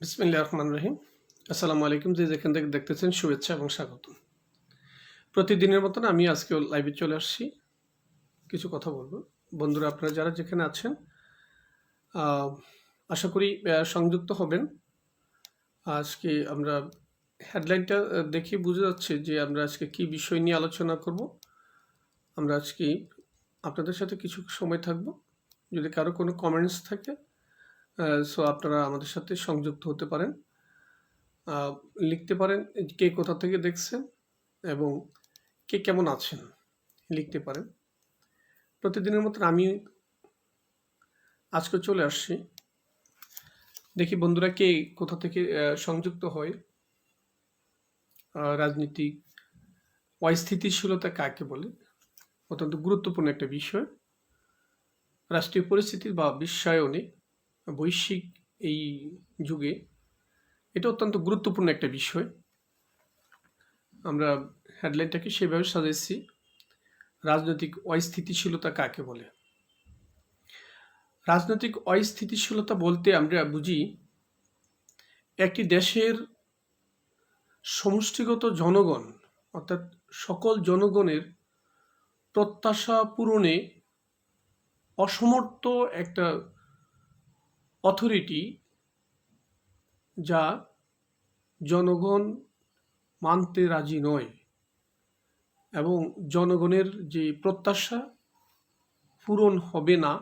বিসমিল্লাহির রহমানির রহিম। আসসালামু আলাইকুম। যে যেখান থেকে দেখতেছেন শুভেচ্ছা এবং স্বাগতম। প্রতিদিনের মতন আমি আজকেও লাইভে চলে আসছি। কিছু কথা বলবো। বন্ধুরা আপনারা যারা যেখানে আছেন আ আশা করি সংযুক্ত হবেন। আজকে আমরা হেডলাইনটা দেখে বোঝা যাচ্ছে যে আমরা আজকে কি বিষয় নিয়ে আলোচনা করব। আমরা আজকে আপনাদের সাথে কিছু সময় থাকব। যদি কারো কোনো কমেন্টস থাকে সো আপনারা আমাদের সাথে সংযুক্ত হতে পারেন। লিখতে পারেন কে কোথা থেকে দেখছেন এবং কে কেমন আছেন লিখতে পারেন। প্রতিদিনের মতন আমি আজকে চলে আসছি। দেখি বন্ধুরা কে কোথা থেকে সংযুক্ত হয়। রাজনীতিক অস্থিতিশীলতা কাকে বলে? অত্যন্ত গুরুত্বপূর্ণ একটা বিষয়। রাষ্ট্রীয় পরিস্থিতি বা বিশ্বায়নে বৈশ্বিক এই যুগে এটা অত্যন্ত গুরুত্বপূর্ণ একটা বিষয়। আমরা হেডলাইনটাকে সেভাবে সাজাইছি, রাজনৈতিক অস্থিতিশীলতা কাকে বলে। রাজনৈতিক অস্থিতিশীলতা বলতে আমরা বুঝি একটি দেশের সমষ্টিগত জনগণ অর্থাৎ সকল জনগণের প্রত্যাশা পূরণে অসমর্থ একটা অথরিটি, যা জনগণ মানতে রাজি নয় এবং জনগণের যে প্রত্যাশা পূরণ হবে না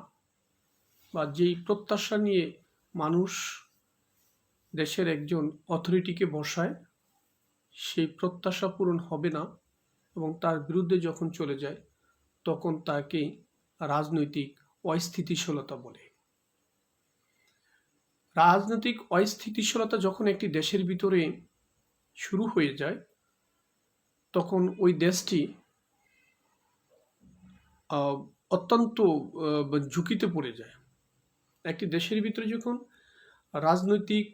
বা যেই প্রত্যাশা নিয়ে মানুষ দেশের একজন অথরিটিকে বসায়, সেই প্রত্যাশা পূরণ হবে না এবং তার বিরুদ্ধে যখন চলে যায় তখন তাকে রাজনৈতিক অস্থিতিশীলতা বলে। রাজনৈতিক অস্থিতিশীলতা যখন একটি দেশের ভিতরে শুরু হয়ে যায় তখন ওই দেশটি অত্যন্ত ঝুঁকিতে পড়ে যায়। একটি দেশের ভিতরে যখন রাজনৈতিক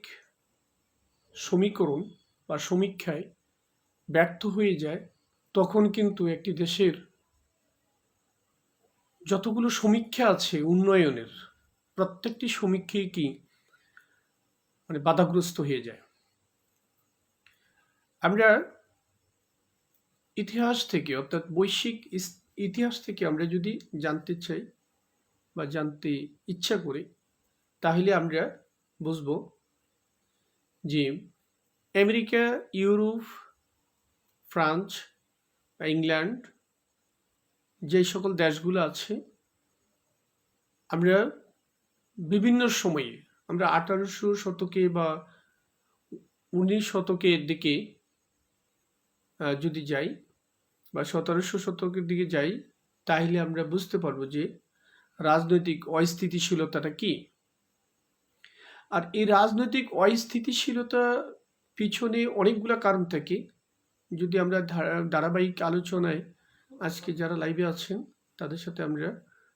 সমীকরণ বা সমীক্ষায় ব্যর্থ হয়ে যায় তখন কিন্তু একটি দেশের যতগুলো সমীক্ষা আছে উন্নয়নের, প্রত্যেকটি সমীক্ষাই কি বাধাগ্রস্ত হয়ে যায়। আমরা ইতিহাস থেকে অর্থাৎ বৈশ্বিক ইতিহাস থেকে আমরা যদি জানতে চাই বা জানতে ইচ্ছা করি তাহলে আমরা বুঝব যে আমেরিকা, ইউরোপ, ফ্রান্স, ইংল্যান্ড, যে সকল দেশগুলো আছে আমরা বিভিন্ন সময়ে আমরা 1800 শতকে বা 19 শতকের দিকে যদি যাই বা 1700 শতকের দিকে যাই তাহলে আমরা বুঝতে পারবো যে রাজনৈতিক অস্থিতিশীলতাটা কি। আর এই রাজনৈতিক অস্থিতিশীলতা পিছনে অনেকগুলো কারণ থাকে। যদি আমরা ধারাবাহিক আলোচনায় আজকে যারা লাইভে আছেন তাদের সাথে আমরা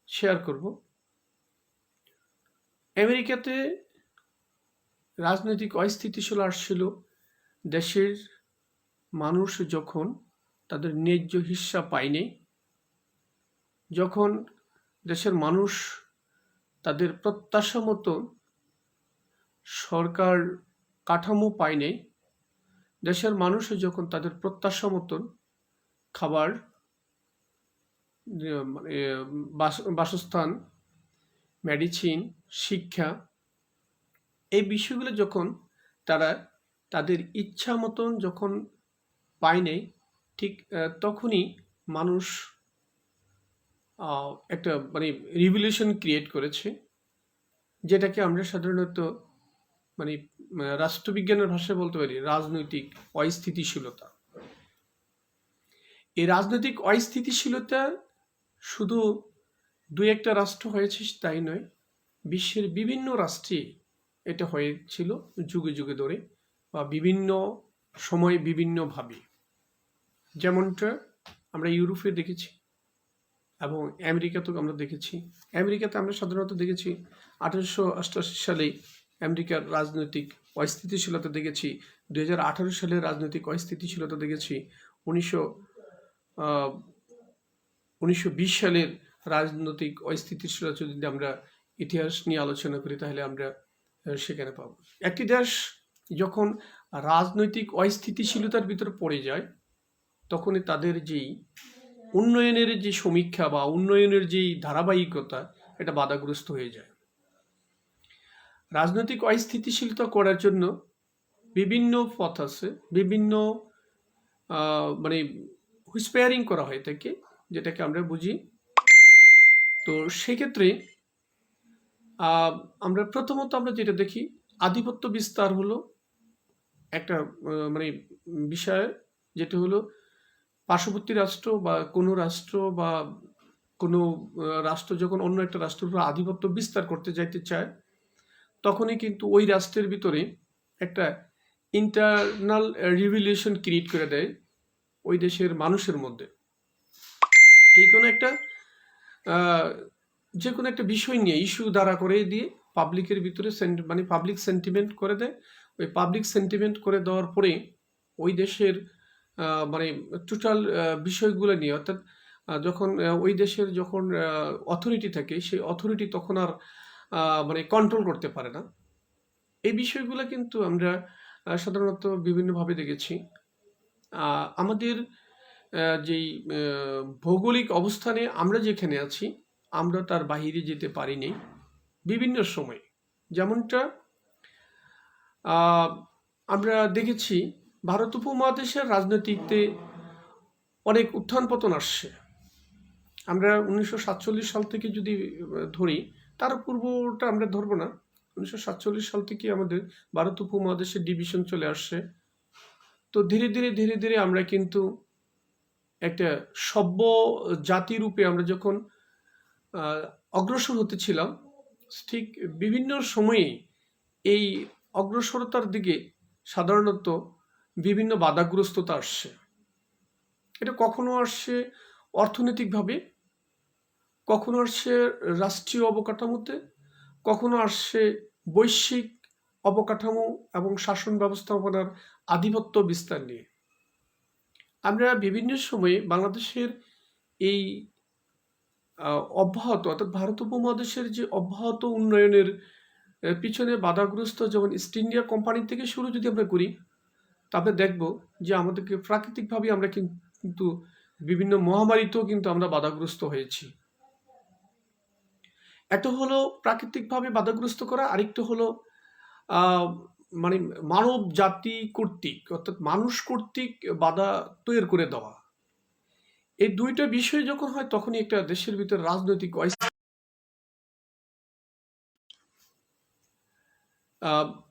শেয়ার করব। আমেরিকাতে রাজনৈতিক অস্থিতিশীলতা আসছিল দেশের মানুষ যখন তাদের ন্যায্য হিস্সা পায়নি, যখন দেশের মানুষ তাদের প্রত্যাশা মতো সরকার কাঠামো পায়নি, দেশের মানুষ যখন তাদের প্রত্যাশা মতন খাবার, মানে বাসস্থান, মেডিসিন, শিক্ষা, এই বিষয়গুলো যখন তারা তাদের ইচ্ছা মতন যখন পায়নি, ঠিক তখনই মানুষ একটা রিভলিউশন ক্রিয়েট করেছে, যেটাকে আমরা সাধারণত রাষ্ট্রবিজ্ঞানের ভাষায় বলতে পারি রাজনৈতিক অস্থিতিশীলতা। এই রাজনৈতিক অস্থিতিশীলতা শুধু দুই একটা রাষ্ট্র হয়েছে তাই নয়, বিশ্বের বিভিন্ন রাষ্ট্রে এটা হয়েছিল যুগে যুগে ধরে বা বিভিন্ন সময়ে বিভিন্নভাবে। যেমনটা আমরা ইউরোপে দেখেছি এবং আমেরিকাতেও আমরা দেখেছি। আমেরিকাতে আমরা সাধারণত দেখেছি 1888 সালে আমেরিকার রাজনৈতিক অস্থিতিশীলতা দেখেছি, 2018 সালে রাজনৈতিক অস্থিতিশীলতা দেখেছি, 1920 সালের রাজনৈতিক অস্থিতিশীলতা যদি আমরা ইতিহাস নিয়ে আলোচনা করি তাহলে আমরা সেখানে পাবো। একটি দেশ যখন রাজনৈতিক অস্থিতিশীলতার ভিতরে পড়ে যায়, তখনই তাদের যেই উন্নয়নের যে সমীক্ষা বা উন্নয়নের যেই ধারাবাহিকতা, এটা বাধাগ্রস্ত হয়ে যায়। রাজনৈতিক অস্থিতিশীলতা করার জন্য বিভিন্ন পথ আছে, বিভিন্ন মানে হুইসপায়ারিং করা হয় থাকে, যেটাকে আমরা বুঝি। তো সেক্ষেত্রে আমরা প্রথমত আমরা যেটা দেখি, আধিপত্য বিস্তার হলো একটা মানে বিষয়, যেটা হলো পার্শ্ববর্তী রাষ্ট্র বা কোনো রাষ্ট্র বা কোনো রাষ্ট্র যখন অন্য একটা রাষ্ট্রের উপর আধিপত্য বিস্তার করতে যাইতে চায়, তখনই কিন্তু ওই রাষ্ট্রের ভিতরে একটা ইন্টারনাল রিভলিউশন ক্রিয়েট করে দেয় ওই দেশের মানুষের মধ্যে। এই কোনো একটা যে কোনো একটা বিষয় নিয়ে ইস্যু দ্বারা করে দিয়ে পাবলিকের ভিতরে মানে পাবলিক সেন্টিমেন্ট করে দেয়। ওই পাবলিক সেন্টিমেন্ট করে দেওয়ার পরে ওই দেশের মানে টোটাল বিষয়গুলো নিয়ে, অর্থাৎ যখন ওই দেশের যখন অথরিটি থাকে, সেই অথরিটি তখন আর মানে কন্ট্রোল করতে পারে না। এই বিষয়গুলো কিন্তু আমরা সাধারণত বিভিন্নভাবে দেখেছি। আমাদের যেই ভৌগোলিক অবস্থানে আমরা যেখানে আছি, আমরা তার বাহিরে যেতে পারিনি বিভিন্ন সময়। যেমনটা আমরা দেখেছি ভারত উপমহাদেশের রাজনীতিতে অনেক উত্থান পতন আসছে। আমরা 1947 সাল থেকে যদি ধরি, তার পূর্বটা আমরা ধরবো না। 1947 সাল থেকে আমাদের ভারত উপমহাদেশের ডিভিশন চলে আসছে। তো ধীরে ধীরে আমরা কিন্তু একটা সভ্য জাতি রূপে আমরা যখন অগ্রসর হতেছিলাম, ঠিক বিভিন্ন সময়ে এই অগ্রসরতার দিকে সাধারণত বিভিন্ন বাধাগ্রস্ততা আসছে। এটা কখনো আসছে অর্থনৈতিকভাবে, কখনো আসছে রাষ্ট্রীয় অবকাঠামোতে, কখনো আসছে বৈশ্বিক অবকাঠামো এবং শাসন ব্যবস্থাপনার আধিপত্য বিস্তার নিয়ে। আমরা বিভিন্ন সময়ে বাংলাদেশের এই অব্যাহত, অর্থাৎ ভারত উপমহাদেশের যে অব্যাহত উন্নয়নের পিছনে বাধাগ্রস্ত, যেমন ইস্ট ইন্ডিয়া কোম্পানি থেকে শুরু যদি আমরা করি, তবে দেখব যে আমাদেরকে প্রাকৃতিকভাবে আমরা কিন্তু বিভিন্ন মহামারীতেও কিন্তু আমরা বাধাগ্রস্ত হয়েছি। একটা হলো প্রাকৃতিকভাবে বাধাগ্রস্ত করা, আরেকটা হলো মানে মানব জাতি কর্তৃক, অর্থাৎ মানুষ কর্তৃক বাধা তৈরি করে দেওয়া। এই দুইটা বিষয় যখন হয়, তখনই একটা দেশের ভিতরে রাজনৈতিক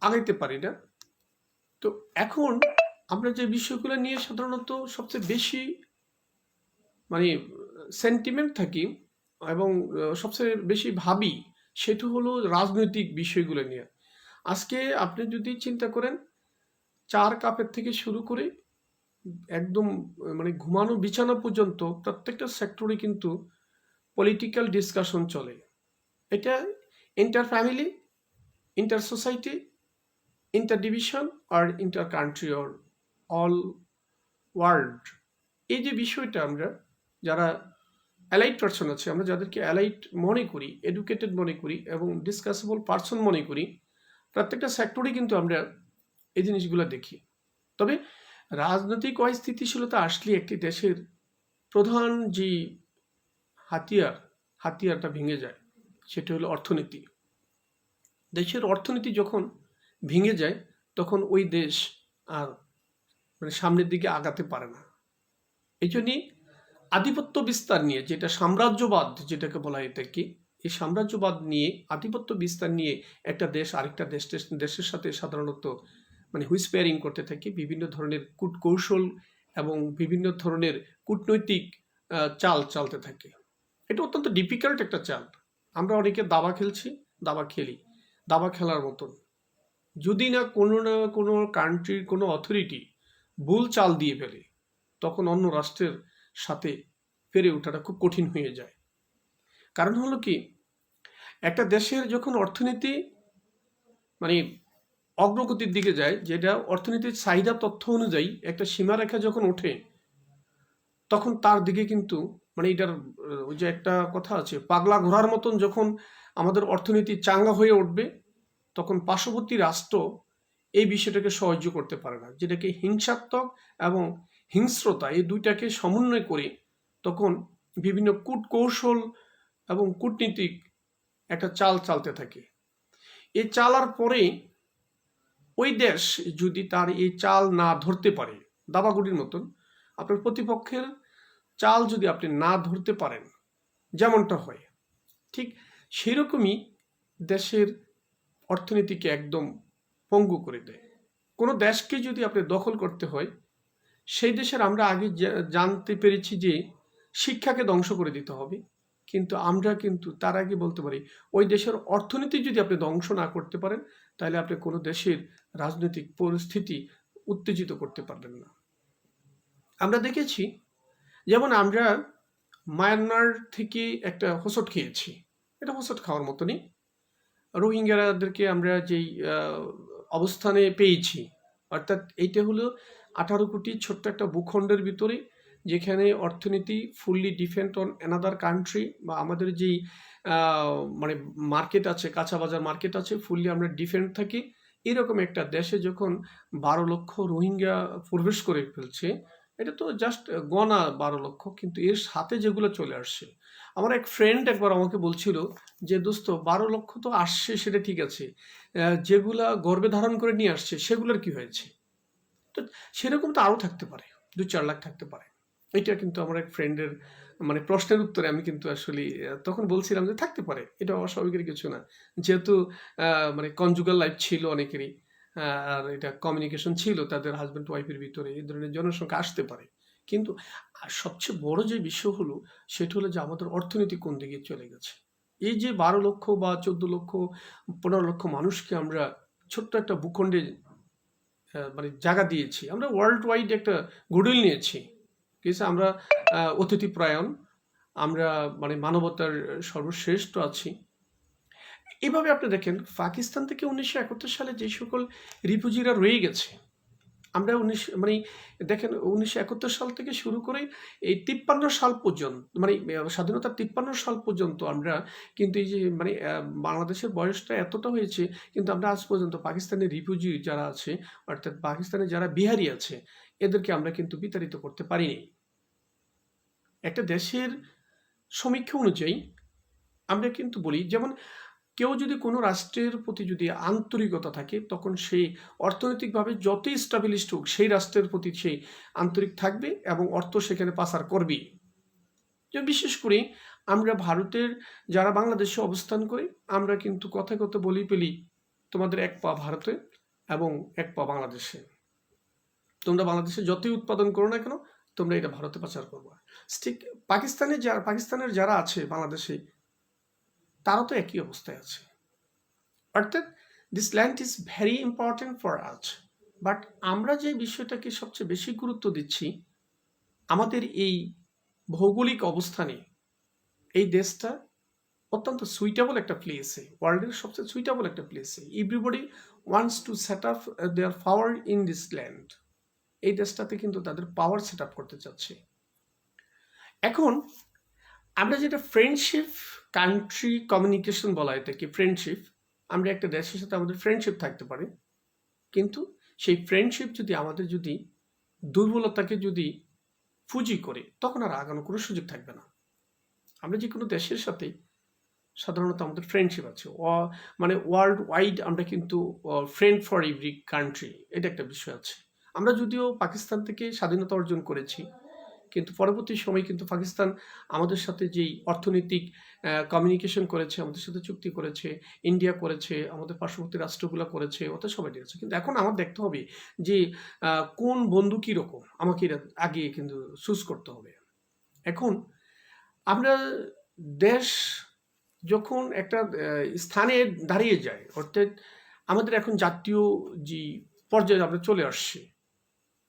আগাইতে পারি না। তো এখন আমরা যে বিষয়গুলো নিয়ে সাধারণত সবচেয়ে বেশি মানে সেন্টিমেন্ট থাকি এবং সবচেয়ে বেশি ভাবি, সেটা হলো রাজনৈতিক বিষয়গুলো নিয়ে। আজকে আপনি যদি চিন্তা করেন, 4 কাপের থেকে শুরু করে একদম মানে ঘুমানো বিছানা পর্যন্ত প্রত্যেকটা সেক্টরে কিন্তু পলিটিক্যাল ডিসকাশন চলে। এটা inter family, inter society, inter division আর inter country or all world. এই যে বিষয়টা, আমরা যারা অ্যালাইট পার্সন আছে, আমরা যাদেরকে অ্যালাইট মনে করি, এডুকেটেড মনে করি এবং ডিসকাসেবল পার্সন মনে করি, প্রত্যেকটা সেক্টরে কিন্তু আমরা এই জিনিসগুলো দেখি। তবে রাজনৈতিক অস্থিতিশীলতা আসলে একটি দেশের প্রধান যে হাতিয়ারটা ভেঙে যায়, সেটা হলো অর্থনীতি। দেশের অর্থনীতি যখন ভেঙে যায়, তখন ওই দেশ আর মানে সামনের দিকে আগাতে পারে না। এই জন্যই আধিপত্য বিস্তার নিয়ে, যেটা সাম্রাজ্যবাদ যেটাকে বলা হয় থাকে, এই সাম্রাজ্যবাদ নিয়ে, আধিপত্য বিস্তার নিয়ে একটা দেশ আরেকটা দেশের সাথে সাধারণত মানে হুইসপেয়ারিং করতে থাকে, বিভিন্ন ধরনের কূটকৌশল এবং বিভিন্ন ধরনের কূটনৈতিক চাল চালতে থাকে। এটা অত্যন্ত ডিফিকাল্ট একটা চাল। আমরা অনেকে দাবা খেলি, দাবা খেলার মতন। যদি না কোনো কান্ট্রির কোনো অথরিটি ভুল চাল দিয়ে ফেলে, তখন অন্য রাষ্ট্রের সাথে পেরে ওঠাটা খুব কঠিন হয়ে যায়। কারণ হলো কি, একটা দেশের যখন অর্থনীতি মানে অগ্রগতির দিকে যায়, যেটা অর্থনীতির চাহিদা তথ্য অনুযায়ী একটা সীমারেখা যখন ওঠে, তখন তার দিকে কিন্তু মানে এটার ওই যে একটা কথা আছে, পাগলা ঘোড়ার মতন যখন আমাদের অর্থনীতি চাঙ্গা হয়ে উঠবে, তখন পার্শ্ববর্তী রাষ্ট্র এই বিষয়টাকে সহ্য করতে পারে না, যেটাকে হিংসাত্মক এবং হিংস্রতা এই দুইটাকে সমন্বয় করে তখন বিভিন্ন কূটকৌশল এবং কূটনীতিক একটা চাল চালতে থাকে। এই চালার পরে ওই দেশ যদি তার এই চাল না ধরতে পারে, দাবাগুড়ির মতন আপনার প্রতিপক্ষের চাল যদি আপনি না ধরতে পারেন, যেমনটা হয় ঠিক সেরকমই দেশের অর্থনীতিকে একদম পঙ্গু করে দেয়। কোনো দেশকে যদি আপনি দখল করতে হয়, সেই দেশের আমরা আগে জানতে পেরেছি যে শিক্ষাকে ধ্বংস করে দিতে হবে, কিন্তু আমরা কিন্তু তার আগে বলতে পারি ওই দেশের অর্থনীতি যদি আপনি ধ্বংস না করতে পারেন, তাহলে আপনি কোনো দেশের রাজনৈতিক পরিস্থিতি উত্তেজিত করতে পারবেন না। আমরা দেখেছি, যেমন আমরা মায়ানমার থেকে একটা হোঁচট খেয়েছি, এটা হোঁচট খাওয়ার মতনই। রোহিঙ্গাদেরকে আমরা যেই অবস্থানে পেয়েছি, অর্থাৎ এইটা হলো 18 কোটি ছোট্ট একটা ভূখণ্ডের ভিতরে, যেখানে অর্থনীতি fully depend on another country, বা আমাদের যেই মানে মার্কেট আছে, কাঁচা বাজার মার্কেট আছে, ফুললি আমরা ডিপেন্ড থাকি। এরকম একটা দেশে যখন 12 লক্ষ রোহিঙ্গা প্রবেশ করে ফেলছে, এটা তো জাস্ট গণা 12 লক্ষ, কিন্তু এর সাথে যেগুলো চলে আসছে, আমার এক ফ্রেন্ড একবার আমাকে বলছিল যে দোস্ত 12 লক্ষ তো আসছে সেটা ঠিক আছে, যেগুলা গর্ভে ধারণ করে নিয়ে আসছে সেগুলোর কি হয়েছে? তো সেরকম তো আরও থাকতে পারে, 2-4 লাখ থাকতে পারে। এটা কিন্তু আমার এক ফ্রেন্ডের মানে প্রশ্নের উত্তরে আমি কিন্তু আসলে তখন বলছিলাম যে থাকতে পারে, এটা অস্বাভাবিকের কিছু না, যেহেতু মানে কনজুগাল লাইফ ছিল অনেকেরই, আর এটা কমিউনিকেশন ছিল তাদের হাজব্যান্ড ওয়াইফের ভিতরে, এই ধরনের জনসংখ্যা আসতে পারে। কিন্তু সবচেয়ে বড় যে বিষয় হলো সেটা হলো যে আমাদের অর্থনীতি কোন দিকে চলে গেছে। এই যে 12 লক্ষ বা 14 লক্ষ 15 লক্ষ মানুষকে আমরা ছোট্ট একটা ভূখণ্ডে মানে জায়গা দিয়েছি, আমরা ওয়ার্ল্ড ওয়াইড একটা গুডউইল নিয়েছি, কিন্তু আমরা অতিথিপরায়ণ, আমরা মানে মানবতার সর্বশ্রেষ্ঠ আছি। এভাবে আপনি দেখেন, পাকিস্তান থেকে 1971 সালে যে সকল রিফিউজিরা রয়ে গেছে, আমরা মানে দেখেন 1971 সাল থেকে শুরু করে এই 53 সাল পর্যন্ত, মানে স্বাধীনতার 53 সাল পর্যন্ত আমরা কিন্তু এই যে মানে বাংলাদেশের বয়সটা এতটা হয়েছে, কিন্তু আমরা আজ পর্যন্ত পাকিস্তানের রিফিউজি যারা আছে, অর্থাৎ পাকিস্তানে যারা বিহারি আছে, এদেরকে আমরা কিন্তু বিতাড়িত করতে পারিনি। একটা দেশের সমীক্ষা অনুযায়ী আমরা কিন্তু বলি, যেমন কেউ যদি কোনো রাষ্ট্রের প্রতি যদি আন্তরিকতা থাকে, তখন সেই অর্থনৈতিকভাবে যতই স্টাবলিশড হোক, সেই রাষ্ট্রের প্রতি সেই আন্তরিক থাকবে এবং অর্থ সেখানে পাচার করবে। যেমন বিশেষ করে আমরা ভারতের যারা বাংলাদেশে অবস্থান করি, আমরা কিন্তু কথায় কথা বলি পেলি তোমাদের এক পা ভারতে এবং এক পা বাংলাদেশে, তোমরা বাংলাদেশে যতই উৎপাদন করো না কেন, তোমরা এটা ভারতে পাচার করবে। ঠিক পাকিস্তানের যারা আছে বাংলাদেশে, তারা তো একই অবস্থায় আছে। অর্থাৎ this land is very important for us, but আমরা যে বিষয়টাকে সবচেয়ে বেশি গুরুত্ব দিচ্ছি, আমাদের এই ভৌগোলিক অবস্থানে এই দেশটা অত্যন্ত সুইটেবল একটা প্লেসে, ওয়ার্ল্ডের সবচেয়ে সুইটেবল একটা প্লেসে, everybody wants to set up their power in this land. এই দেশটাতে কিন্তু তাদের পাওয়ার সেট আপ করতে চাচ্ছে। এখন আমরা যেটা ফ্রেন্ডশিপ কান্ট্রি কমিউনিকেশন বলা হয় থাকে, ফ্রেন্ডশিপ, আমরা একটা দেশের সাথে আমাদের ফ্রেন্ডশিপ থাকতে পারে, কিন্তু সেই ফ্রেন্ডশিপ যদি আমাদের যদি দুর্বলতাকে যদি পুঁজি করে, তখন আর আগানোর কোনো সুযোগ থাকবে না। আমরা যে কোনো দেশের সাথে সাধারণত আমাদের ফ্রেন্ডশিপ আছে, মানে ওয়ার্ল্ড ওয়াইড আমরা কিন্তু ফ্রেন্ড ফর এভরি কান্ট্রি, এটা একটা বিষয় আছে। আমরা যদিও পাকিস্তান থেকে স্বাধীনতা অর্জন করেছি, কিন্তু পরবর্তী সময় কিন্তু পাকিস্তান আমাদের সাথে যেই অর্থনৈতিক কমিউনিকেশন করেছে, আমাদের সাথে চুক্তি করেছে, ইন্ডিয়া করেছে, আমাদের পার্শ্ববর্তী রাষ্ট্রগুলো করেছে, ওটা সবাই দিয়েছে। কিন্তু এখন আমার দেখতে হবে যে কোন বন্ধু কীরকম, আমাকে এটা আগে কিন্তু চুজ করতে হবে। এখন আমরা দেশ যখন একটা স্থানে দাঁড়িয়ে যায়, অর্থাৎ আমাদের এখন জাতীয় যে পর্যায়ে আমরা চলে আসছি,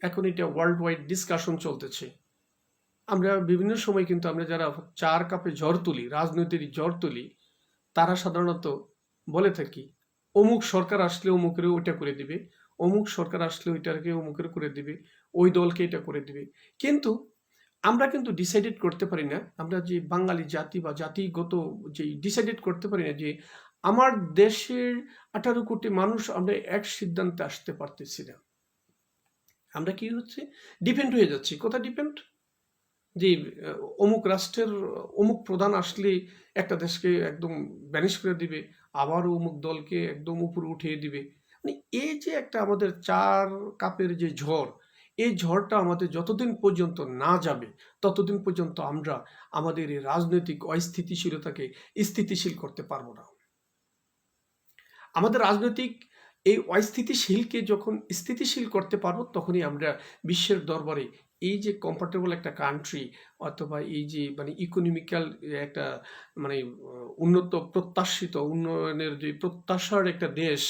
এখন এটা ওয়ার্ল্ড ওয়াইড ডিসকাশন চলতেছে। আমরা বিভিন্ন সময় কিন্তু আমরা যারা চার কাপে ঝড় তুলি, রাজনীতির ঝড় তুলি, তারা সাধারণত বলে থাকি অমুক সরকার আসলে অমুকের ওইটা করে দিবে, অমুক সরকার আসলে ওইটাকে অমুকের করে দিবে, ওই দলকে এটা করে দিবে। কিন্তু আমরা কিন্তু ডিসাইডেড করতে পারি না, আমরা যে বাঙালি জাতি বা জাতিগত যে ডিসাইডেড করতে পারি না যে আমার দেশের 18 কোটি মানুষ আমরা এক সিদ্ধান্তে আসতে পারতেছি না। আমরা কি হচ্ছে ডিপেন্ড হয়ে যাচ্ছি। কোথায় ডিপেন্ড? যে অমুক রাষ্ট্রের অমুক প্রধান আসলে একটা দেশকে একদম ব্যানিশ করে দিবে, আবার অমুক দলকে একদম উপরে উঠিয়ে দিবে। মানে এই যে একটা আমাদের 4 কাপের যে ঝড়, এই ঝড়টা আমাদের যতদিন পর্যন্ত না যাবে, ততদিন পর্যন্ত আমরা আমাদের এই রাজনৈতিক অস্থিতিশীলতাকে স্থিতিশীল করতে পারবো না। আমাদের রাজনৈতিক এই অস্থিতিশীলকে যখন স্থিতিশীল করতে পারবো, তখনই আমরা বিশ্বের দরবারে এই যে কমফোর্টেবল একটা কান্ট্রি, অথবা এই যে মানে ইকোনমিক্যাল একটা মানে উন্নত প্রত্যাশিত উন্নয়নের যে প্রত্যাশার একটা দেশ,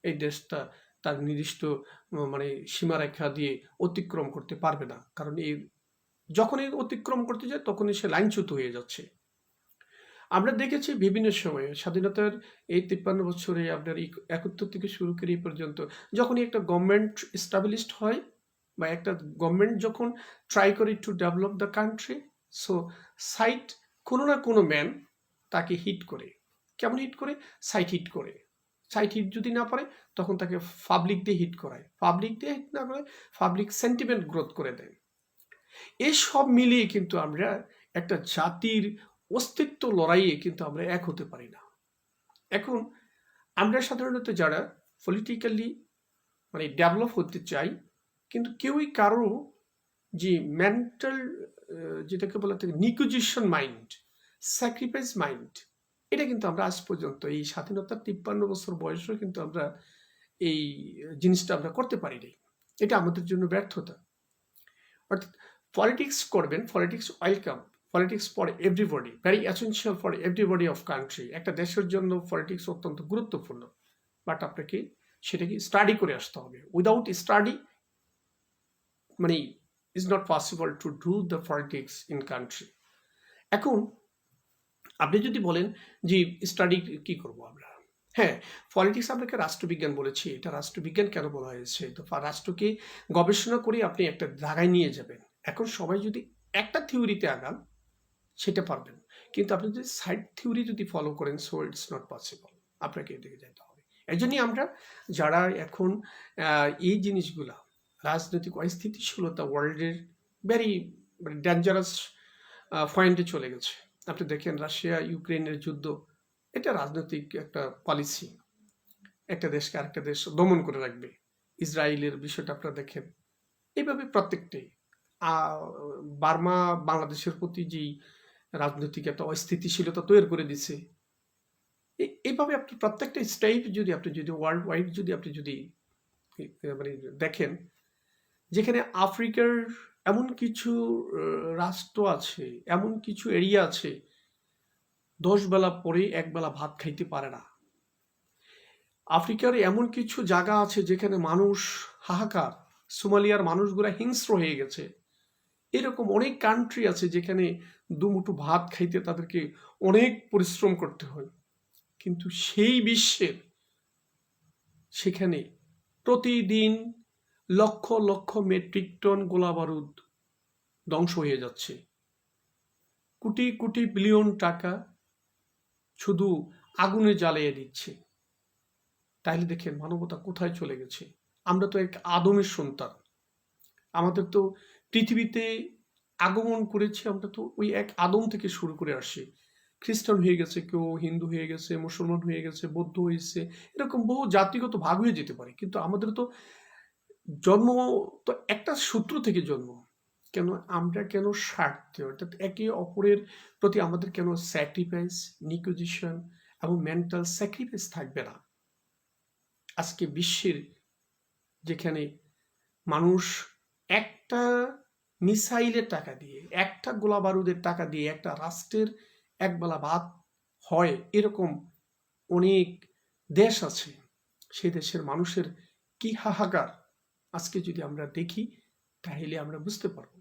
এই দেশটা তার নির্দিষ্ট মানে সীমারেখা দিয়ে অতিক্রম করতে পারবে না। কারণ এই যখনই অতিক্রম করতে যায়, তখনই সে লাইনচ্যুত হয়ে যাচ্ছে। আমরা দেখেছি বিভিন্ন সময়ে স্বাধীনতার এই 53 বছরে আপনার 71 থেকে শুরু করে এই পর্যন্ত যখনই একটা গভর্নমেন্ট এস্টাবলিশড হয়, বা একটা গভর্নমেন্ট যখন ট্রাই করে to develop the country, so side কোনো না কোনো ম্যান তাকে হিট করে। কেমন হিট করে? সাইট হিট করে। সাইট হিট যদি না পারে, তখন তাকে পাবলিক দিয়ে হিট করায়। পাবলিক দিয়ে হিট না করে পাবলিক সেন্টিমেন্ট গ্রোথ করে দেয়। এই সব মিলিয়ে কিন্তু আমরা একটা জাতির অস্তিত্ব লড়াইয়ে কিন্তু আমরা এক হতে পারি না। এখন আমরা সাধারণত যারা পলিটিক্যালি মানে ডেভেলপ হতে চাই, কিন্তু কেউই কারো যে মেন্টাল যেটাকে বলা থাকে নিকুজিশন মাইন্ড, স্যাক্রিফাইস মাইন্ড, এটা কিন্তু আমরা আজ পর্যন্ত এই স্বাধীনতার 53 বছর বয়সেও কিন্তু আমরা এই জিনিসটা আমরা করতে পারিনি। এটা আমাদের জন্য ব্যর্থতা। অর্থাৎ পলিটিক্স করবেন, politics welcome, politics for everybody, very essential for everybody of country. একটা দেশের জন্য পলিটিক্স অত্যন্ত গুরুত্বপূর্ণ, বাট আপনাকে সেটাকে স্টাডি করে আসতে হবে। উইদাউট স্টাডি মানে is not possible to do the politics in country. এখন আপনি যদি বলেন যে স্টাডি কি করবো আমরা, হ্যাঁ, পলিটিক্স আপনাকে রাষ্ট্রবিজ্ঞান বলেছি। এটা রাষ্ট্রবিজ্ঞান কেন বলা হয়েছে? তো রাষ্ট্রকে গবেষণা করে আপনি একটা জায়গায় নিয়ে যাবেন। এখন সবাই যদি একটা থিওরিতে আগান, সেটা পারবেন, কিন্তু আপনি যদি সাইড থিওরি যদি ফলো করেন, সো ইটস নট পসিবল। আপনাকে এদিকে যেতে হবে। এই জন্যই আমরা যারা এখন এই জিনিসগুলা রাজনৈতিক অস্থিতিশীলতা ওয়ার্ল্ডের ভেরি ডেঞ্জারাস পয়েন্টে চলে গেছে। আপনি দেখেন রাশিয়া ইউক্রেনের যুদ্ধ, এটা রাজনৈতিক একটা পলিসি। একটা দেশকে আরেকটা দেশ দমন করে রাখবে। ইসরায়েলের বিষয়টা আপনারা দেখেন। এইভাবে প্রত্যেকটাই বার্মা বাংলাদেশের প্রতি যেই রাজনৈতিক একটা অস্থিতিশীলতা তৈরি করে দিচ্ছে, এইভাবে আপনি প্রত্যেকটা স্টেপ যদি আপনি যদি ওয়ার্ল্ড ওয়াইড যদি আপনি যদি মানে দেখেন, যেখানে আফ্রিকার এমন কিছু রাষ্ট্র আছে, এমন কিছু এরিয়া আছে, 10 বেলা পরে 1 বেলা ভাত খাইতে পারে না। আফ্রিকার এমন কিছু জায়গা আছে যেখানে মানুষ হাহাকার, সোমালিয়ার মানুষগুলা হিংস্র হয়ে গেছে। এরকম অনেক কান্ট্রি আছে যেখানে দুমুঠো ভাত খাইতে তাদেরকে অনেক পরিশ্রম করতে হয়। কিন্তু সেই বিশ্বের সেখানে প্রতিদিন লক্ষ লক্ষ মেট্রিক টন গোলাবারুদ ধ্বংস হয়ে যাচ্ছে। কোটি কোটি বিলিয়ন টাকা শুধু আগুনে জ্বালিয়ে দিচ্ছে। তাইলে দেখেন মানবতা কোথায় চলে গেছে। আমরা তো এক আদমের সন্তান। আমাদের তো পৃথিবীতে আগমন করেছি, আমরা তো ওই এক আদম থেকে শুরু করে আসি। খ্রিস্টান হয়ে গেছে, কেউ হিন্দু হয়ে গেছে, মুসলমান হয়ে গেছে, বৌদ্ধ হয়েছে, এরকম বহু জাতিগত ভাগ হয়ে যেতে পারে। কিন্তু আমাদের তো জন্ম তো একটা সূত্র থেকে জন্ম। কেন আমরা কেন স্বার্থে, অর্থাৎ একে অপরের প্রতি আমাদের কেন স্যাক্রিফাইস, নিকুজিশন এবং মেন্টাল স্যাক্রিফাইস থাকবে না? আজকে বিশ্বের যেখানে মানুষ একটা মিসাইলের টাকা দিয়ে, একটা গোলা বারুদের টাকা দিয়ে একটা রাষ্ট্রের একবেলা ভাত হয়, এরকম অনেক দেশ আছে। সেই দেশের মানুষের কি হাহাকার আজকে যদি আমরা দেখি, তাহলে আমরা বুঝতে পারবো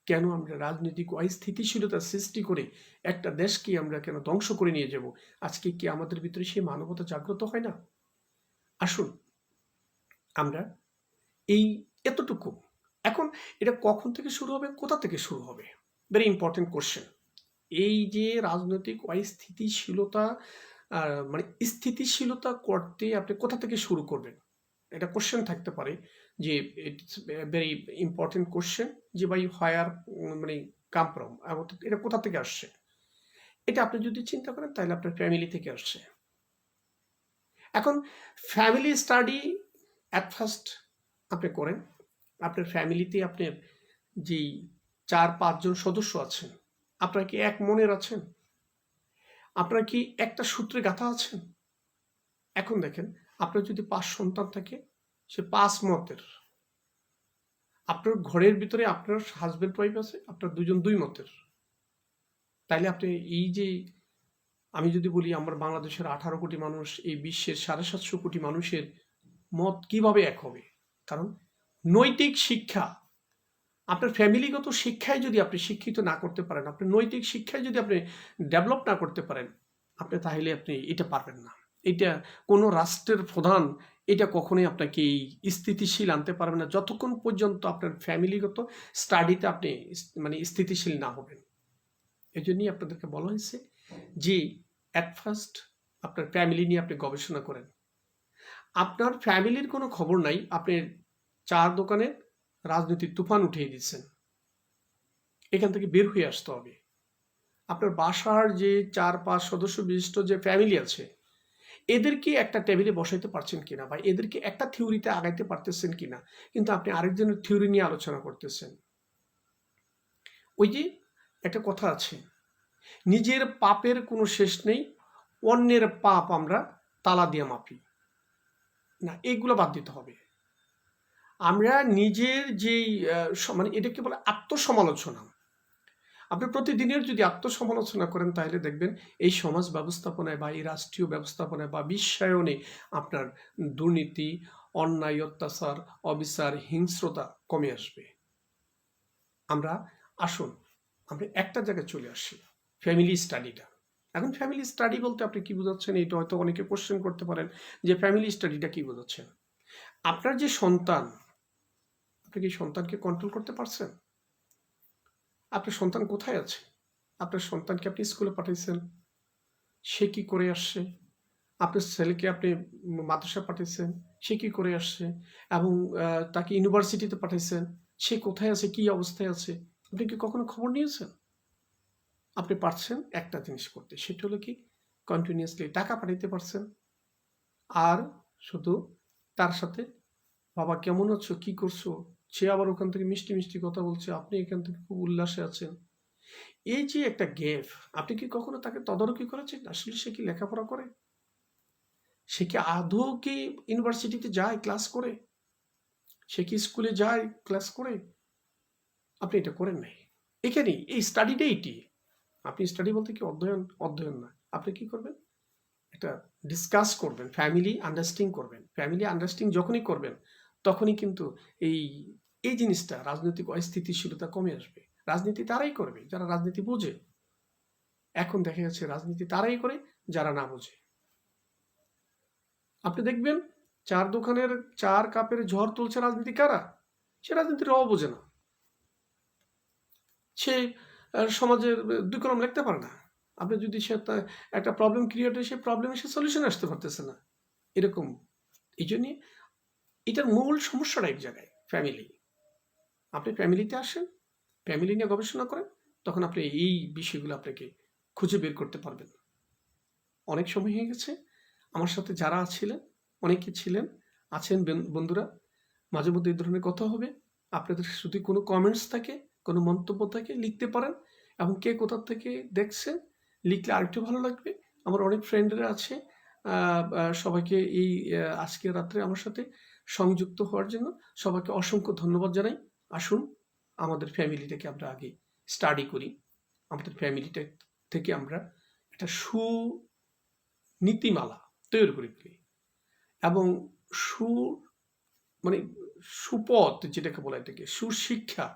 কেন আমরা রাজনৈতিক অস্থিতিশীলতা সৃষ্টি করে একটা দেশকে আমরা কেন ধ্বংস করে নিয়ে যাব। আজকে কি আমাদের ভিতরে সেই মানবতা জাগ্রত হয় না? আসুন আমরা এই এতটুকু, এখন এটা কখন থেকে শুরু হবে, কোথা থেকে শুরু হবে? Very important question. এই যে রাজনৈতিক অস্থিতিশীলতা মানে স্থিতিশীলতা করতে আপনি কোথা থেকে শুরু করবেন? এটা কোশ্চেন থাকতে পারে যে ইটস ভেরি ইম্পর্টেন্ট কোশ্চেন যে ভাই হোয়ার মানে কাম ফ্রম, এটা কোথা থেকে আসছে? এটা আপনি যদি চিন্তা করেন তাহলে আপনার ফ্যামিলি থেকে আসছে। এখন ফ্যামিলি স্টাডি অ্যাট ফার্স্ট আপনি করেন। আপনার ফ্যামিলিতে আপনার যেই ৪-৫ জন সদস্য আছেন, আপনারা কি এক মনের আছেন? আপনারা কি একটা সূত্রে গাঁথা আছেন? এখন দেখেন, আপনার যদি ৫ সন্তান থাকে, সে ৫ মতের। আপনার ঘরের ভিতরে আপনার হাসব্যান্ড ওয়াইফ আছে, আপনার ২ জন ২ মতের। তাইলে আপনি এই যে আমি যদি বলি আমার বাংলাদেশের ১৮ কোটি মানুষ, এই বিশ্বের ৭৫০ কোটি মানুষের মত কিভাবে এক হবে? কারণ নৈতিক শিক্ষা, আপনার ফ্যামিলিগত শিক্ষায় যদি আপনি শিক্ষিত না করতে পারেন, আপনার নৈতিক শিক্ষায় যদি আপনি ডেভেলপ না করতে পারেন, আপনি তাহলে আপনি এটা পারবেন না। এটা কোনো রাষ্ট্রের প্রধান এটা কখনোই আপনাকে এই স্থিতিশীল আনতে পারবে না যতক্ষণ পর্যন্ত আপনার ফ্যামিলিগত স্টাডিতে আপনি মানে স্থিতিশীল না হবেন। এই জন্যই আপনাদেরকে বলা হয়েছে যে অ্যাট ফার্স্ট আপনার ফ্যামিলি নিয়ে আপনি গবেষণা করেন। আপনার ফ্যামিলির কোনো খবর নাই, আপনি চার দোকানে রাজনীতির তুফান উঠিয়ে দিচ্ছেন, এখান থেকে বের হয়ে আসতে হবে। আপনার বাসার যে ৪-৫ সদস্য বিশিষ্ট যে ফ্যামিলি আছে, এদেরকে একটা টেবিলে বসাইতে পারছেন কিনা বা এদেরকে একটা থিওরিতে আগাইতে পারতেছেন কিনা, কিন্তু আপনি আরেকজনের থিওরি নিয়ে আলোচনা করতেছেন। ওই যে একটা কথা আছে, নিজের পাপের কোনো শেষ নেই, অন্যের পাপ আমরা তালা দিয়ে মাপি না, এগুলো বাদ দিতে হবে। আমরা নিজের যেই মানে এটাকে বলে আত্মসমালোচনা। আপনি প্রতিদিনের যদি আত্মসমালোচনা করেন তাহলে দেখবেন এই সমাজ ব্যবস্থাপনায় বা এই রাষ্ট্রীয় ব্যবস্থাপনায় বা বিশ্বায়নে আপনার দুর্নীতি, অন্যায়, অত্যাচার, অবিচার, হিংস্রতা কমে আসবে। আমরা আসুন আমরা একটা জায়গায় চলে আসি, ফ্যামিলি স্টাডিটা। এখন ফ্যামিলি স্টাডি বলতে আপনি কি বোঝাচ্ছেন, এটা হয়তো অনেকে কোশ্চেন করতে পারেন যে ফ্যামিলি স্টাডিটা কি বোঝাচ্ছেন। আপনার যে সন্তান, আপনি কি সন্তানকে কন্ট্রোল করতে পারছেন? আপনার সন্তান কোথায় আছে? আপনার সন্তানকে আপনি স্কুলে পাঠিয়েছেন, সে কি করে আসছে? আপনার ছেলেকে আপনি মাদ্রাসা পাঠিয়েছেন, সে কি করে আসছে? এবং তাকে ইউনিভার্সিটিতে পাঠিয়েছেন, সে কোথায় আছে, কি অবস্থায় আছে? আপনি কি কখনো খবর নিয়েছেন? আপনি পারছেন একটা জিনিস করতে, সেটা হলো কি কন্টিনিউয়াসলি টাকা পাঠাইতে পারছেন, আর শুধু তার সাথে বাবা কেমন আছো, কি করছো, সে আবার ওখান থেকে মিষ্টি মিষ্টি কথা বলছে, আপনি এখান থেকে খুব উল্লাসে আছেন। এই যে একটা গ্যাপ, আপনি কি কখনো তাকে তদারকি করেছেন আসলে সে কি লেখাপড়া করে? সে কি আদৌ কি ইউনিভার্সিটিতে যায় ক্লাস করে? সে কি স্কুলে যায় ক্লাস করে? আপনি এটা করেন নাই। এখানেই এই স্টাডিটা এটি। আপনি স্টাডি বলতে কি অধ্যয়ন, অধ্যয়ন না। আপনি কি করবেন? এটা ডিসকাস করবেন, ফ্যামিলি আন্ডারস্ট্যান্ডিং করবেন। ফ্যামিলি আন্ডারস্ট্যান্ডিং যখনই করবেন তখনই কিন্তু এই এই জিনিসটা রাজনৈতিক অস্থিতিশীলতা কমে আসবে। রাজনীতি তারাই করবে যারা রাজনীতি বোঝে। এখন দেখা যাচ্ছে রাজনীতি তারাই করে যারা না বোঝে। আপনি দেখবেন ৪ দোকানের ৪ কাপের ঝড় তুলছে রাজনীতি কারা? সে রাজনীতির রও বোঝে না। সে সমাজের ২ কলম লিখতে পারে না। আপনি যদি সে একটা প্রবলেম ক্রিয়েট হয়, সেই প্রবলেমে সে সলিউশন আসতে পারতেছে না। এরকম। এইজন্যে এটার মূল সমস্যাটা এক জায়গায়, ফ্যামিলি। আপনি ফ্যামিলিতে আসেন, ফ্যামিলি নিয়ে গবেষণা করেন, তখন আপনি এই বিষয়গুলো আপনাকে খুঁজে বের করতে পারবেন। অনেক সময় হয়ে গেছে, আমার সাথে যারা ছিলেন, অনেকে ছিলেন, আছেন বন্ধুরা, মাঝে মধ্যে এই ধরনের কথা হবে। আপনাদের যদি কোনো কমেন্টস থাকে, কোনো মন্তব্য থাকে লিখতে পারেন, এবং কে কোথা থেকে দেখছেন লিখলে আরেকটু ভালো লাগবে। আমার অনেক ফ্রেন্ডরা আছে, সবাইকে এই আজকের রাত্রে আমার সাথে সংযুক্ত হওয়ার জন্য সবাইকে অসংখ্য ধন্যবাদ জানাই। আসুন আমাদের ফ্যামিলিটাকে আমরা আগে স্টাডি করি, আমাদের ফ্যামিলিটা থেকে আমরা একটা সুনীতিমালা তৈরি করে ফেলি, এবং সু মানে সুপথ যেটাকে বলা, এটাকে সুশিক্ষা,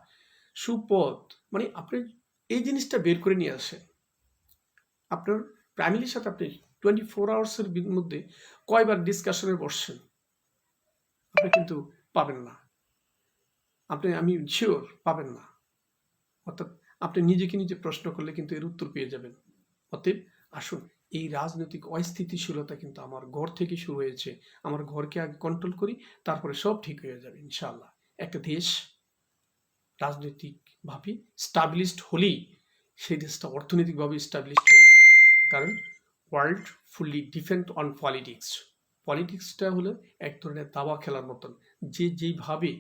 সুপথ, মানে আপনি এই জিনিসটা বের করে নিয়ে আসেন। আপনার ফ্যামিলির সাথে আপনি 24 আওয়ার্সের মধ্যে কয়বার ডিসকাশনে বসছেন? আপনি কিন্তু পাবেন না। আমি শিওর পাবেন না। অর্থাৎ আপনি নিজেকে নিজে প্রশ্ন করলে কিন্তু এর উত্তর পেয়ে যাবেন। অতএব আসুন এই রাজনৈতিক অস্থিতিশীলতা কিন্তু আমার ঘর থেকে শুরু হয়েছে। আমার ঘরকে আগে কন্ট্রোল করি, তারপরে সব ঠিক হয়ে যাবে ইনশাআল্লাহ। একটা দেশ রাজনৈতিকভাবে স্টাবলিশড হলেই সেই দেশটা অর্থনৈতিকভাবে স্টাবলিশড হয়ে যায়। কারণ world fully depend on politics. পলিটিক্সটা হলো এক ধরনের দাবা খেলার মতন, যে যেইভাবে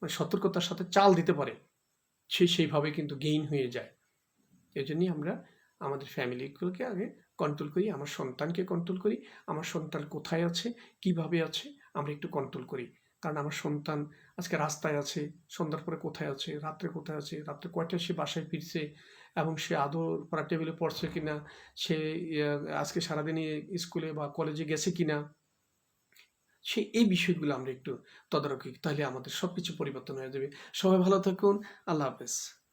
সতর্কতার সাথে চাল দিতে পারে সে সেইভাবে কিন্তু গেইন হয়ে যায়। এই জন্যই আমরা আমাদের ফ্যামিলিগুলোকে আগে কন্ট্রোল করি, আমার সন্তানকে কন্ট্রোল করি, আমার সন্তান কোথায় আছে, কিভাবে আছে, আমরা একটু কন্ট্রোল করি। কারণ আমার সন্তান আজকে রাস্তায় আছে, সন্ধ্যার পরে কোথায় আছে, রাত্রে কোথায় আছে, রাত্রে কয়টায় সে বাসায় ফিরছে, এবং সে আদৌ পড়ার টেবিলে পড়ছে কিনা, সে আজকে সারাদিনই স্কুলে বা কলেজে গেছে কিনা, সে এই বিষয়গুলো আমরা একটু তদারকি, তাহলে আমাদের সবকিছু পরিবর্তন হয়ে যাবে। সবাই ভালো থাকুন। আল্লাহ হাফেজ।